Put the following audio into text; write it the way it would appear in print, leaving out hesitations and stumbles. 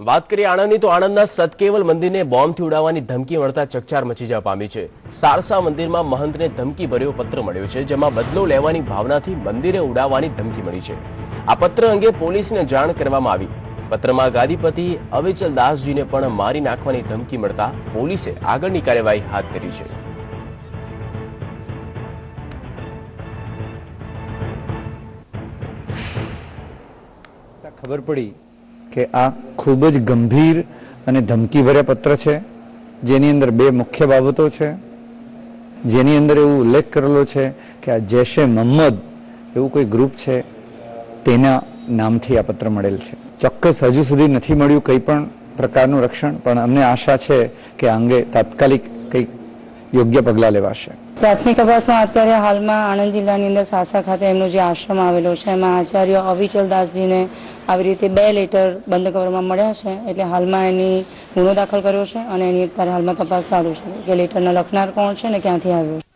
વાત કરીએ આણંદની તો આણંદના સતકેવલ મંદિરને બોમ્બથી ઉડાવવાની ધમકી મળતા ચકચાર મચી જવા પામી છે। સારસા મંદિરમાં મહંતને ધમકી ભર્યો પત્ર મળ્યો છે, જેમાં બદલો લેવાની ભાવનાથી મંદિરે ઉડાવવાની ધમકી મળી છે। આ પત્ર અંગે પોલીસને જાણ કરવામાં આવી। પત્રમાં ગાદીપતિ અવિચલદાસજીને પણ મારી નાખવાની ધમકી મળતા પોલીસે આગળની કાર્યવાહી હાથ ધરી છે। ખબર પડી કે આ ખૂબ જ ગંભીર અને ધમકીભર્યા પત્ર છે, જેની અંદર બે મુખ્ય બાબતો છે, જેની અંદર એવું ઉલ્લેખ કરેલો છે કે આ જૈશે મોહમ્મદ એવું કોઈ ગ્રુપ છે તેના નામથી આ પત્ર મળેલ છે। ચોક્કસ હજુ સુધી નથી મળ્યું કંઈ પણ પ્રકારનું રક્ષણ, પણ અમને આશા છે કે આ અંગે તાત્કાલિક કંઈક યોગ્ય પગલાં લેવાશે। પ્રાથમિક તપાસમાં અત્યારે હાલમાં આણંદ જિલ્લાની અંદર સાસા ખાતે એમનો જે આશ્રમ આવેલો છે એમાં આચાર્ય અવિચલદાસજીને આવી રીતે 2 લેટર બંધ કવરમાં મળ્યા છે, એટલે હાલમાં એની ગુનો દાખલ કર્યો છે અને એની અત્યારે હાલમાં તપાસ ચાલુ છે કે લેટરના લખનાર કોણ છે ને ક્યાંથી આવ્યો છે।